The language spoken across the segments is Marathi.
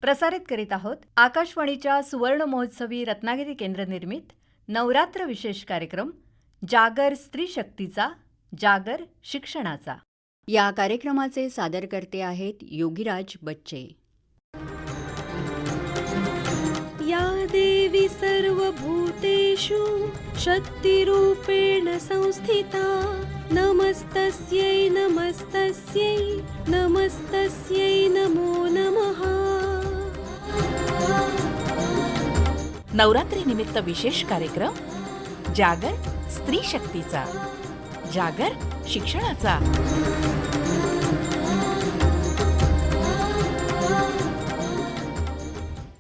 प्रसारित करीत आहोत आकाशवाणीच्या सुवर्ण महोत्सवी रत्नागिरी केंद्र निर्मित नवरात्र विशेष कार्यक्रम जागर स्त्री शक्तीचा, जागर शिक्षणाचा. या कार्यक्रमाचे सादरकर्ते आहेत योगीराज बच्चे. या देवी सर्वभूतेषु शक्तिरूपेण संस्थिता नमस्तस्यै नमस्तस्यै नमस्तस्यै नमो नमः. नवरात्री निमित्त विशेष कार्यक्रम जागर स्त्री शक्तीचा, जागर शिक्षणाचा.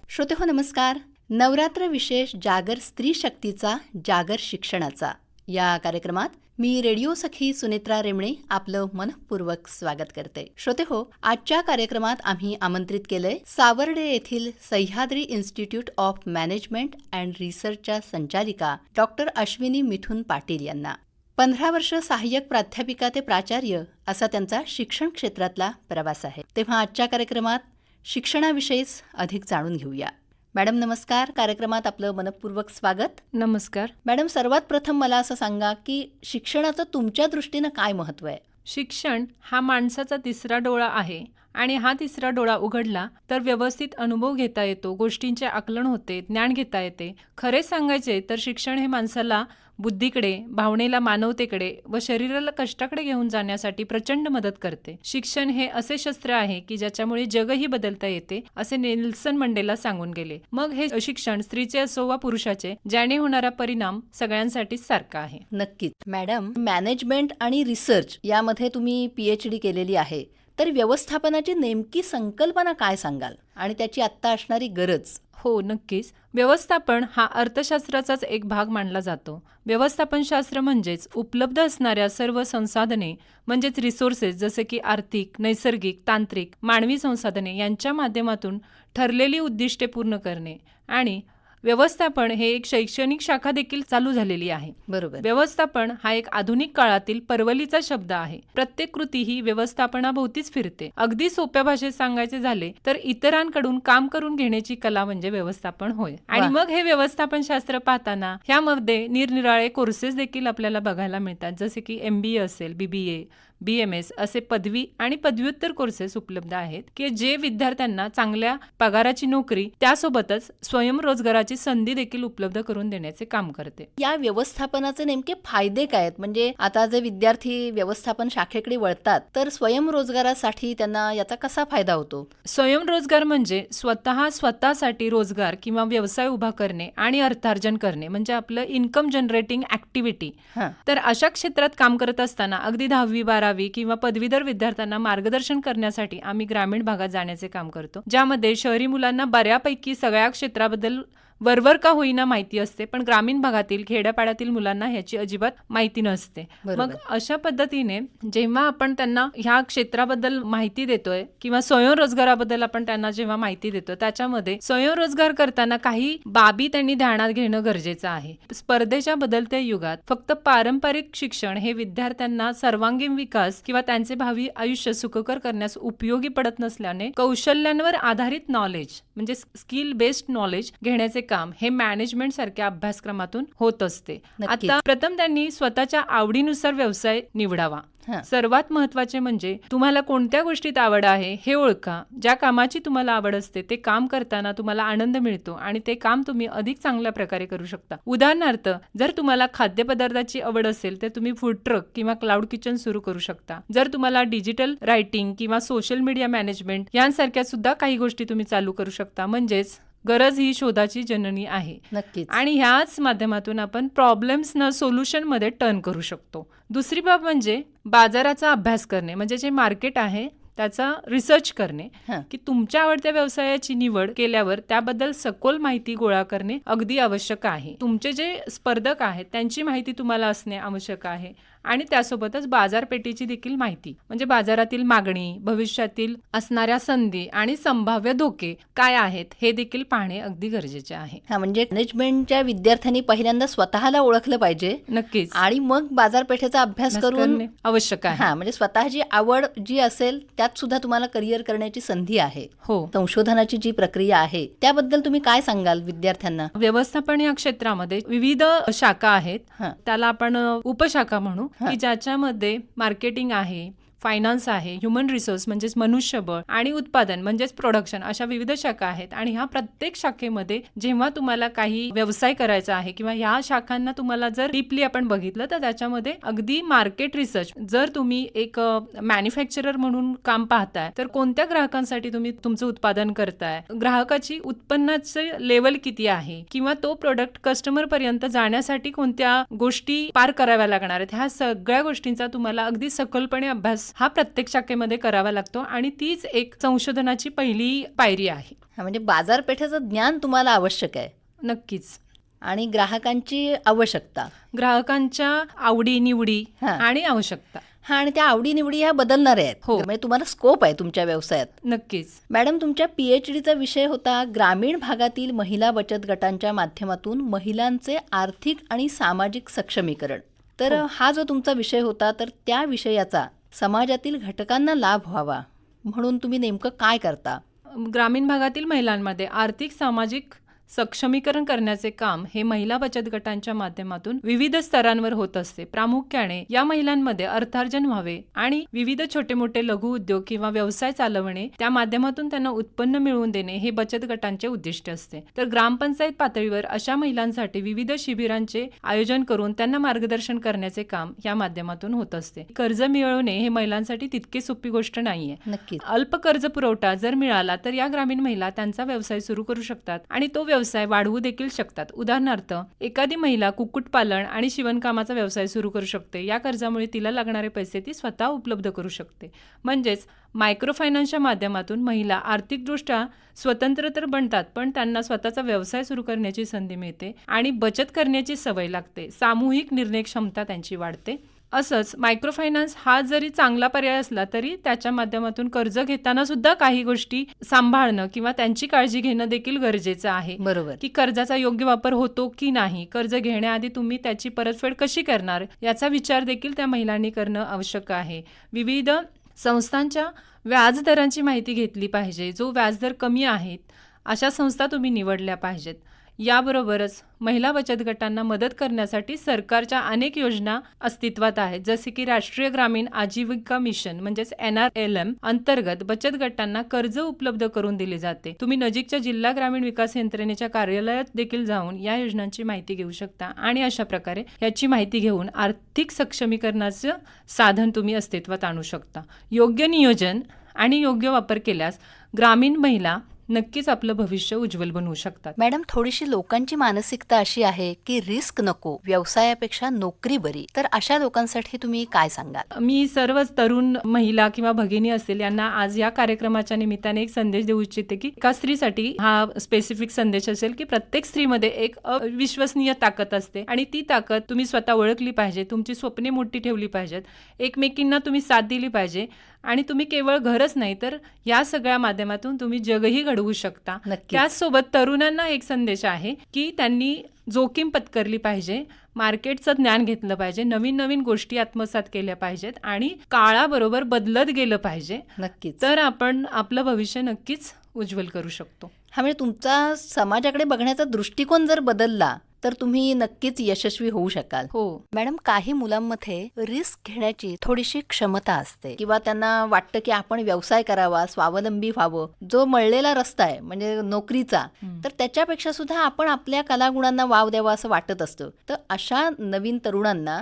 श्रोतेहो नमस्कार. नवरात्र विशेष जागर स्त्री शक्तीचा, जागर शिक्षणाचा या कार्यक्रमात मी रेडिओ सखी सुनेत्रा रेमणे आपलं मनपूर्वक स्वागत करते. श्रोतेहो, आजच्या कार्यक्रमात आम्ही आमंत्रित केलंय सावर्डे येथील Sahyadri institute of management and रिसर्चच्या संचालिका डॉक्टर अश्विनी मिथुन पाटील यांना. 15 वर्ष सहाय्यक प्राध्यापिका ते प्राचार्य असा त्यांचा शिक्षण क्षेत्रातला प्रवास आहे. तेव्हा आजच्या कार्यक्रमात शिक्षणाविषयीच अधिक जाणून घेऊया. मॅडम नमस्कार. कार्यक्रमात आपलं मनपूर्वक स्वागत. नमस्कार मॅडम, सर्वात प्रथम मला असं सांगा की शिक्षणाचं तुमच्या दृष्टीनं काय महत्त्व आहे? शिक्षण हा माणसाचा तिसरा डोळा आहे आणि हा तिसरा डोळा उघडला तर व्यवस्थित अनुभव घेता येतो, गोष्टींचे आकलन होते, ज्ञान घेता येते. खरे सांगायचे तर शिक्षण हे माणसाला बुद्धीकडे, भावनेला मानवतेकडे व शरीराला कष्टाकडे घेऊन जाण्यासाठी प्रचंड मदत करते. शिक्षण हे असे शस्त्र आहे की ज्याच्यामुळे जगही बदलता येते, असे नेल्सन मंडेला सांगून गेले. मग हे शिक्षण स्त्रीचे असो वा पुरुषाचे, ज्याने होणारा परिणाम सगळ्यांसाठीच सारखा आहे. नक्कीच. मॅडम, मॅनेजमेंट आणि रिसर्च यामध्ये तुम्ही PhD केलेली आहे, तर व्यवस्थापनाची नेमकी संकल्पना काय सांगाल आणि त्याची आत्ता असणारी गरज? हो, नक्कीच. व्यवस्थापन हा अर्थशास्त्राचाच एक भाग मानला जातो. व्यवस्थापनशास्त्र म्हणजेच उपलब्ध असणाऱ्या सर्व संसाधने म्हणजेच रिसोर्सेस, जसे की आर्थिक, नैसर्गिक, तांत्रिक, मानवी संसाधने यांच्या माध्यमातून ठरलेली उद्दिष्टे पूर्ण करणे. आणि व्यवस्थापन हे एक शैक्षणिक शाखा देखील चालू झालेली आहे. बरोबर. व्यवस्थापन हा एक आधुनिक काळातील परवलीचा शब्द आहे. प्रत्येक कृती ही व्यवस्थापनाभोवतीच फिरते. अगदी सोप्या भाषेत सांगायचे झाले तर इतरांकडून काम करून घेण्याची कला म्हणजे व्यवस्थापन होय. आणि मग हे व्यवस्थापन शास्त्र पाहताना ह्यामध्ये निरनिराळे कोर्सेस देखील आपल्याला बघायला मिळतात, जसे की MBA असेल, BBA, BMS असे पदवी आणि पदव्युत्तर कोर्सेस उपलब्ध आहेत की जे विद्यार्थ्यांना चांगल्या पगाराची नोकरी त्यासोबतच स्वयंरोजगाराची संधी देखील उपलब्ध करून देण्याचे काम करते. या व्यवस्थापनाचे नेमके फायदे काय आहेत? म्हणजे आता जे विद्यार्थी व्यवस्थापन शाखेकडे वळतात तर स्वयंरोजगारासाठी त्यांना याचा कसा फायदा होतो? स्वयंरोजगार म्हणजे स्वतःसाठी रोजगार किंवा व्यवसाय उभा करणे आणि अर्थार्जन करणे, म्हणजे आपलं इन्कम जनरेटिंग ऍक्टिव्हिटी. तर अशा क्षेत्रात काम करत असताना अगदी 10वी 12वी किंवा पदवीधर विद्यार्थ्यांना मार्गदर्शन करण्यासाठी आम्ही ग्रामीण भागात जाण्याचे काम करतो, ज्यामध्ये शहरी मुलांना बऱ्यापैकी सगळ्या क्षेत्राबद्दल वरवर का होईना माहिती असते, पण ग्रामीण भागातील खेड्यापाड्यातील मुलांना ह्याची अजिबात माहिती नसते. मग अशा पद्धतीने जेव्हा आपण त्यांना ह्या क्षेत्राबद्दल माहिती देतोय किंवा स्वयंरोजगाराबद्दल आपण त्यांना जेव्हा माहिती देतो, त्याच्यामध्ये स्वयंरोजगार करताना काही बाबी त्यांनी ध्यानात घेणं गरजेचं आहे. स्पर्धेच्या बदलत्या युगात फक्त पारंपरिक शिक्षण हे विद्यार्थ्यांना सर्वांगीण विकास किंवा त्यांचे भावी आयुष्य सुखकर करण्यास उपयोगी पडत नसल्याने कौशल्यांवर आधारित नॉलेज म्हणजे स्किल बेस्ड नॉलेज घेण्याचे काम हे मॅनेजमेंट सारख्या अभ्यासक्रमातून होत असते. आता प्रथम त्यांनी स्वतःच्या आवडीनुसार व्यवसाय निवडावा. सर्वात महत्वाचे म्हणजे तुम्हाला कोणत्या गोष्टीत आवड आहे हे ओळखा. ज्या कामाची तुम्हाला आवड असते ते काम करताना तुम्हाला आनंद मिळतो आणि ते काम तुम्ही अधिक चांगल्या प्रकारे करू शकता. उदाहरणार्थ, जर तुम्हाला खाद्यपदार्थाची आवड असेल तर तुम्ही फूड ट्रक किंवा क्लाउड किचन सुरू करू शकता. जर तुम्हाला डिजिटल रायटिंग किंवा सोशल मीडिया मॅनेजमेंट यांसारख्या सुद्धा काही गोष्टी तुम्ही चालू करू शकता. म्हणजेच गरज ही शोधाची जननी आहे. नक्कीच. आणि ह्याच माध्यमातून आपण प्रॉब्लेम्सना सोल्युशन मध्ये टर्न करू शकतो. दुसरी बाब म्हणजे बाजाराचा अभ्यास करणे, म्हणजे जे मार्केट आहे त्याचा रिसर्च करणे की तुमच्या आवडत्या व्यवसायाची निवड केल्यावर त्याबद्दल सखोल माहिती गोळा करणे अगदी आवश्यक आहे. तुमचे जे स्पर्धक आहेत त्यांची माहिती तुम्हाला असणे आवश्यक आहे आणि त्यासोबतच बाजारपेठेची देखील माहिती, म्हणजे बाजारातील मागणी, भविष्यातील असणाऱ्या संधी आणि संभाव्य धोके काय आहेत हे देखील पाहणे अगदी गरजेचे आहे. हा, म्हणजे मॅनेजमेंटच्या विद्यार्थ्यांनी पहिल्यांदा स्वतःला ओळखलं पाहिजे नक्कीच आणि मग बाजारपेठेचा अभ्यास करून करणे आवश्यक आहे. हा, म्हणजे स्वतःची आवड जी असेल त्यात सुद्धा तुम्हाला करिअर करण्याची संधी आहे. हो, संशोधनाची जी प्रक्रिया आहे त्याबद्दल तुम्ही काय सांगाल विद्यार्थ्यांना? व्यवस्थापन या क्षेत्रामध्ये विविध शाखा आहेत. हा. त्याला आपण उपशाखा म्हणू, की ज्याच्यामध्ये मार्केटिंग आहे, फायनान्स आहे, ह्युमन रिसोर्स म्हणजेच मनुष्यबळ आणि उत्पादन म्हणजेच प्रोडक्शन, अशा विविध शाखा आहेत. आणि ह्या प्रत्येक शाखेमध्ये जेव्हा तुम्हाला काही व्यवसाय करायचा आहे किंवा ह्या शाखांना तुम्हाला जर डीपली आपण बघितलं तर त्याच्यामध्ये अगदी मार्केट रिसर्च, जर तुम्ही एक मॅन्युफॅक्चरर म्हणून काम पाहताय तर कोणत्या ग्राहकांसाठी तुम्ही तुमचं उत्पादन करताय, ग्राहकाची उत्पन्नाचे लेवल किती आहे किंवा तो प्रोडक्ट कस्टमर पर्यंत जाण्यासाठी कोणत्या गोष्टी पार कराव्या लागणार आहेत, ह्या सगळ्या गोष्टींचा तुम्हाला अगदी सखोलपणे अभ्यास हा प्रत्येक शाखेमध्ये करावा लागतो आणि तीच एक संशोधनाची पहिली पायरी आहे. हा, म्हणजे बाजारपेठेचं ज्ञान तुम्हाला आवश्यक आहे. नक्कीच. आणि ग्राहकांची आवश्यकता, ग्राहकांच्या आवडी निवडी हा. आणि आवश्यकता. हा, आणि त्या आवडी-निवडी ह्या बदलणाऱ्या आहेत. हो. म्हणजे तुम्हाला स्कोप आहे तुमच्या व्यवसायात. नक्कीच. मॅडम, तुमच्या PhDचा विषय होता ग्रामीण भागातील महिला बचत गटांच्या माध्यमातून महिलांचे आर्थिक आणि सामाजिक सक्षमीकरण. तर हा जो तुमचा विषय होता तर त्या विषयाचा समाजातील घटकांना लाभ व्हावा म्हणून तुम्ही नेमकं काय करता? ग्रामीण भागातील महिलांमध्ये आर्थिक सामाजिक सक्षमीकरण करण्याचे काम हे महिला बचत गटांच्या माध्यमातून विविध स्तरांवर होत असते. प्रामुख्याने या महिलांमध्ये अर्थार्जन व्हावे आणि विविध छोटे मोठे लघु उद्योग किंवा व्यवसाय चालवणे, त्या माध्यमातून त्यांना उत्पन्न मिळवून देणे हे बचत गटांचे उद्दिष्ट असते. तर ग्रामपंचायत पातळीवर अशा महिलांसाठी विविध शिबिरांचे आयोजन करून त्यांना मार्गदर्शन करण्याचे काम या माध्यमातून होत असते. कर्ज मिळवणे हे महिलांसाठी तितकी सोपी गोष्ट नाहीये. नक्कीच. अल्प कर्ज पुरवठा जर मिळाला तर या ग्रामीण महिला त्यांचा व्यवसाय सुरू करू शकतात आणि तो व्यवसाय वाढवू देखील शकतात. उदाहरणार्थ, एखादी महिला कुक्कुटपालन आणि शिवणकामाचा व्यवसाय सुरू करू शकते. या कर्जामुळे तिला लागणारे पैसे ती स्वतः उपलब्ध करू शकते. म्हणजेच मायक्रो फायनान्सच्या माध्यमातून महिला आर्थिकदृष्ट्या स्वतंत्र तर बनतात, पण त्यांना स्वतःचा व्यवसाय सुरू करण्याची संधी मिळते आणि बचत करण्याची सवय लागते. सामूहिक निर्णय क्षमता त्यांची वाढते. असंच मायक्रो फायनान्स हा जरी चांगला पर्याय असला तरी त्याच्या माध्यमातून कर्ज घेताना सुद्धा काही गोष्टी सांभाळणं किंवा त्यांची काळजी घेणं देखील गरजेचं आहे. बरोबर. की कर्जाचा योग्य वापर होतो की नाही, कर्ज घेण्याआधी तुम्ही त्याची परतफेड कशी करणार याचा विचार देखील त्या महिलांनी करणं आवश्यक आहे. विविध संस्थांच्या व्याजदरांची माहिती घेतली पाहिजे. जो व्याजदर कमी आहेत अशा संस्था तुम्ही निवडल्या पाहिजेत. याबरोबरच महिला बचत गटांना मदत करण्यासाठी सरकारच्या अनेक योजना अस्तित्वात आहेत, जसे की राष्ट्रीय ग्रामीण आजीविका मिशन म्हणजेच NRLM अंतर्गत बचत गटांना कर्ज उपलब्ध करून दिले जाते. तुम्ही नजीकच्या जिल्हा ग्रामीण विकास यंत्रणेच्या कार्यालयात देखील जाऊन या योजनांची माहिती घेऊ शकता आणि अशा प्रकारे याची माहिती घेऊन आर्थिक सक्षमीकरणाचं साधन तुम्ही अस्तित्वात आणू शकता. योग्य नियोजन आणि योग्य वापर केल्यास ग्रामीण महिला नक्कीच आपलं भविष्य उज्ज्वल बनवू शकतात. मॅडम, थोडीशी लोकांची मानसिकता अशी आहे की रिस्क नको, व्यवसायापेक्षा नोकरी बरी. तर अशा लोकांसाठी तुम्ही काय सांगाल? मी सर्वच तरुण महिला किंवा भगिनी असतील यांना आज या कार्यक्रमाच्या निमित्ताने एक संदेश देऊ इच्छिते की एका स्त्रीसाठी हा स्पेसिफिक संदेश असेल की प्रत्येक स्त्रीमध्ये एक अविश्वसनीय ताकद असते आणि ती ताकद तुम्ही स्वतः ओळखली पाहिजे. तुमची स्वप्ने मोठी ठेवली पाहिजेत. एकमेकींना तुम्ही साथ दिली पाहिजे आणि तुम्ही केवळ घरच नाही तर या सगळ्या माध्यमातून तुम्ही जगही घडवू शकता. त्याचसोबत तरुणांना एक संदेश आहे की त्यांनी जोखीम पत्करली पाहिजे, मार्केटचं ज्ञान घेतलं पाहिजे, नवीन नवीन गोष्टी आत्मसात केल्या पाहिजेत आणि काळाबरोबर बदलत गेलं पाहिजे. नक्कीच. तर आपण आपलं भविष्य नक्कीच उज्ज्वल करू शकतो. हा, म्हणजे तुमचा समाजाकडे बघण्याचा दृष्टिकोन जर बदलला तर तुम्ही नक्कीच यशस्वी होऊ शकाल. हो मॅडम, काही मुलांमध्ये रिस्क घेण्याची थोडीशी क्षमता असते किंवा त्यांना वाटतं की आपण व्यवसाय करावा, स्वावलंबी व्हावं. जो मळलेला रस्ता आहे म्हणजे नोकरीचा, तर त्याच्यापेक्षा सुद्धा आपण आपल्या कलागुणांना वाव द्यावा असं वाटत असतं. तर अशा नवीन तरुणांना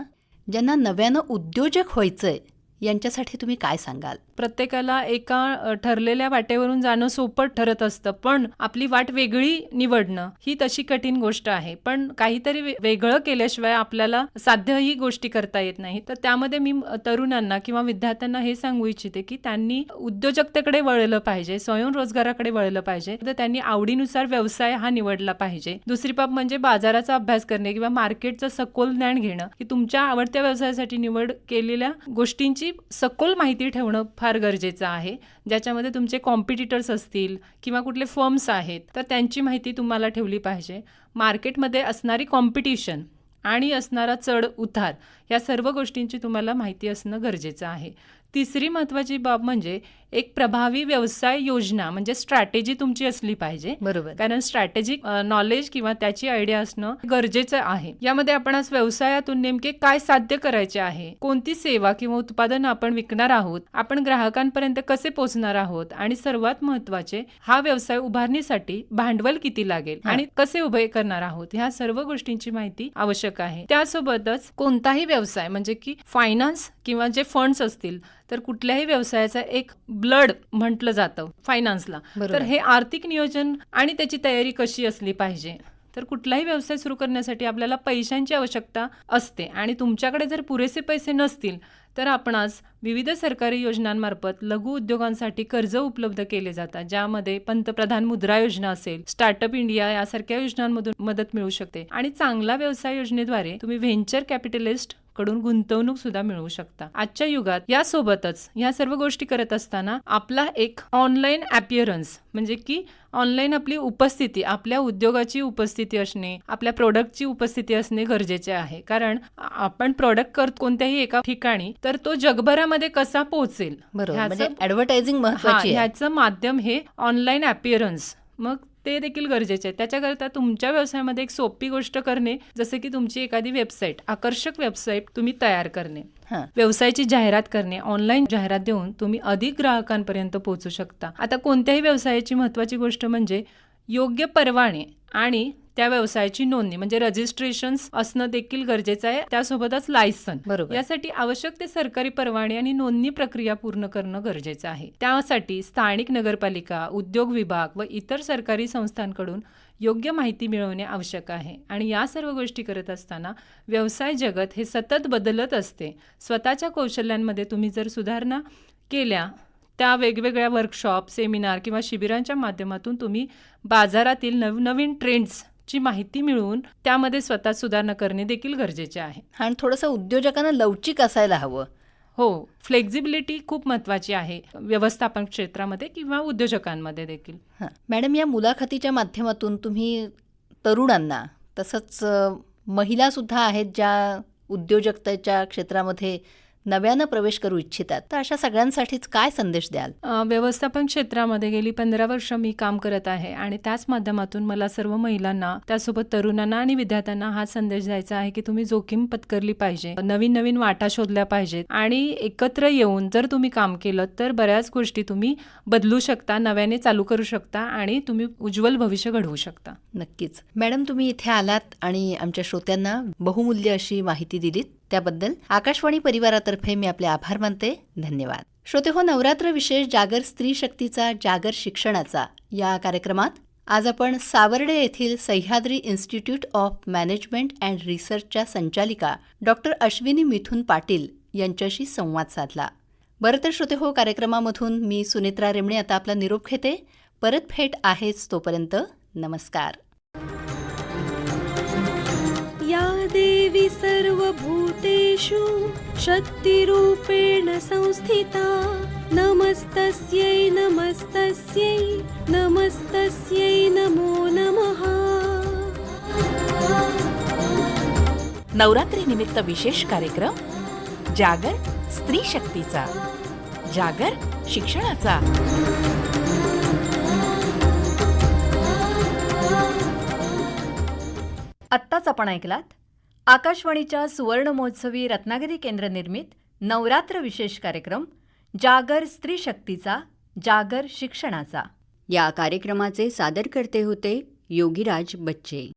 ज्यांना नव्यानं उद्योजक व्हायचंय यांच्यासाठी तुम्ही काय सांगाल? प्रत्येकाला एका ठरलेल्या वाटेवरून जाणं सोपं ठरत असतं, पण आपली वाट वेगळी निवडणं ही तशी कठीण गोष्ट आहे. पण काहीतरी वेगळं केल्याशिवाय आपल्याला साध्य ही गोष्टी करता येत नाही. तर त्यामध्ये मी तरुणांना किंवा विद्यार्थ्यांना हे सांगू इच्छिते की त्यांनी उद्योजकतेकडे वळलं पाहिजे, स्वयंरोजगाराकडे वळलं पाहिजे. तर त्यांनी आवडीनुसार व्यवसाय हा निवडला पाहिजे. दुसरी बाब म्हणजे बाजाराचा अभ्यास करणे किंवा मार्केटचं सखोल ज्ञान घेणं, की तुमच्या आवडत्या व्यवसायासाठी निवड केलेल्या गोष्टींची सखोल माहिती ठेवणं फार गरजेचं आहे. ज्याच्यामध्ये तुमचे कॉम्पिटिटर्स असतील किंवा कुठले फर्म्स आहेत तर त्यांची माहिती तुम्हाला ठेवली पाहिजे. मार्केटमध्ये असणारी कॉम्पिटिशन आणि असणारा चढ उतार या सर्व गोष्टींची तुम्हाला माहिती असणं गरजेचं आहे. तिसरी महत्त्वाची बाब म्हणजे एक प्रभावी व्यवसाय योजना म्हणजे स्ट्रॅटेजी तुमची असली पाहिजे. बरोबर. कारण स्ट्रॅटेजिक नॉलेज किंवा त्याची आयडिया असणं गरजेचं आहे. यामध्ये आपण आज व्यवसायातून नेमके काय साध्य करायचे आहे, कोणती सेवा किंवा उत्पादन आपण विकणार आहोत, आपण ग्राहकांपर्यंत कसे पोहोचणार आहोत आणि सर्वात महत्त्वाचे हा व्यवसाय उभारणीसाठी भांडवल किती लागेल आणि कसे उभे करणार आहोत, ह्या सर्व गोष्टींची माहिती आवश्यक आहे. त्यासोबतच कोणताही व्यवसाय म्हणजे की फायनान्स किंवा जे फंड्स असतील तर कुठल्याही व्यवसायाचा एक ब्लड म्हटलं जातं फायनान्सला. तर हे आर्थिक नियोजन आणि त्याची तयारी कशी असली पाहिजे. तर कुठलाही व्यवसाय सुरू करण्यासाठी आपल्याला पैशांची आवश्यकता असते आणि तुमच्याकडे जर पुरेसे पैसे नसतील तर आपणास विविध सरकारी योजनांमार्फत लघु उद्योगांसाठी कर्ज उपलब्ध केले जातात, ज्यामध्ये पंतप्रधान मुद्रा योजना असेल, स्टार्टअप इंडिया यासारख्या योजनांमधून मदत मिळू शकते आणि चांगला व्यवसाय योजनेद्वारे तुम्ही व्हेंचर कॅपिटलिस्ट कडून गुंतवणूक सुद्धा मिळवू शकता. आजच्या युगात यासोबतच या सर्व गोष्टी करत असताना आपला एक ऑनलाईन अपिअरन्स म्हणजे की ऑनलाईन आपली उपस्थिती, आपल्या उद्योगाची उपस्थिती असणे, आपल्या प्रोडक्टची उपस्थिती असणे गरजेचे आहे. कारण आपण प्रोडक्ट करतो कोणत्याही एका ठिकाणी तर तो जगभरामध्ये कसा पोहोचेल ऍडव्हर्टायझिंग महत्त्वाची आहे. ह्याचं माध्यम हे ऑनलाईन अपिअरन्स मग ते देखील गरजेचे आहे. त्याच्याकरता तुमच्या व्यवसायामध्ये एक सोपी गोष्ट करणे जसे की तुमची एखादी वेबसाईट, आकर्षक वेबसाईट तुम्ही तयार करणे, व्यवसायाची जाहिरात करणे, ऑनलाईन जाहिरात देऊन तुम्ही अधिक ग्राहकांपर्यंत पोहोचू शकता. आता कोणत्याही व्यवसायाची महत्त्वाची गोष्ट म्हणजे योग्य परवाने आणि त्या व्यवसायाची नोंदणी म्हणजे रजिस्ट्रेशन्स असणं देखील गरजेचं आहे. त्यासोबतच लायसन, यासाठी आवश्यक ते सरकारी परवाने आणि नोंदणी प्रक्रिया पूर्ण करणं गरजेचं आहे. त्यासाठी स्थानिक नगरपालिका, उद्योग विभाग व इतर सरकारी संस्थांकडून योग्य माहिती मिळवणे आवश्यक आहे. आणि या सर्व गोष्टी करत असताना व्यवसाय जगत हे सतत बदलत असते. स्वतःच्या कौशल्यांमध्ये तुम्ही जर सुधारणा केल्या त्या वेगवेगळ्या वर्कशॉप, सेमिनार किंवा शिबिरांच्या माध्यमातून तुम्ही बाजारातील नवनवीन ट्रेंड्स ची माहिती मिळवून त्यामध्ये स्वतः सुधारणा करणे देखील गरजेचे आहे. आणि थोडंसं उद्योजकांना लवचिक असायला हवं. हो, फ्लेक्झिबिलिटी खूप महत्त्वाची आहे व्यवस्थापन क्षेत्रामध्ये किंवा उद्योजकांमध्ये देखील. मॅडम, या मुलाखतीच्या माध्यमातून तुम्ही तरुणांना तसंच महिलासुद्धा आहेत ज्या उद्योजकतेच्या क्षेत्रामध्ये नव्यानं प्रवेश करू इच्छितात, तर अशा सगळ्यांसाठीच काय संदेश द्याल? व्यवस्थापन क्षेत्रामध्ये गेली 15 वर्ष मी काम करत आहे आणि त्याच माध्यमातून मला सर्व महिलांना, त्यासोबत तरुणांना आणि विद्यार्थ्यांना हा संदेश द्यायचा आहे की तुम्ही जोखीम पत्करली पाहिजे, नवीन नवीन वाटा शोधल्या पाहिजेत आणि एकत्र येऊन जर तुम्ही काम केलं तर बऱ्याच गोष्टी तुम्ही बदलू शकता, नव्याने चालू करू शकता आणि तुम्ही उज्ज्वल भविष्य घडवू शकता. नक्कीच. मॅडम, तुम्ही इथे आलात आणि आमच्या श्रोत्यांना बहुमूल्य अशी माहिती दिलीत, त्याबद्दल आकाशवाणी परिवारातर्फे मी आपले आभार मानते. धन्यवाद. श्रोतेहो, नवरात्र विशेष जागर स्त्री शक्तीचा, जागर शिक्षणाचा या कार्यक्रमात आज आपण सावर्डे येथील Sahyadri institute of management and रिसर्चच्या संचालिका डॉक्टर अश्विनी मिथुन पाटील यांच्याशी संवाद साधला. बरं तर श्रोतेहो, कार्यक्रमामधून मी सुनेत्रा रेमणे आता आपला निरोप घेते. परत भेट आहेच, तोपर्यंत नमस्कार. या देवी सर्वभूतेषु शक्तिरूपेण संस्थिता नमस्तस्यै नमस्तस्यै नमस्तस्यै नमो नमः. नवरात्री निमित्त विशेष कार्यक्रम जागर स्त्री शक्तीचा, जागर शिक्षणाचा. आत्ताच आपण ऐकलात आकाशवाणीच्या सुवर्ण महोत्सवी रत्नागिरी केंद्र निर्मित नवरात्र विशेष कार्यक्रम जागर स्त्री शक्तीचा, जागर शिक्षणाचा. या कार्यक्रमाचे सादरकर्ते होते योगीराज बच्चे.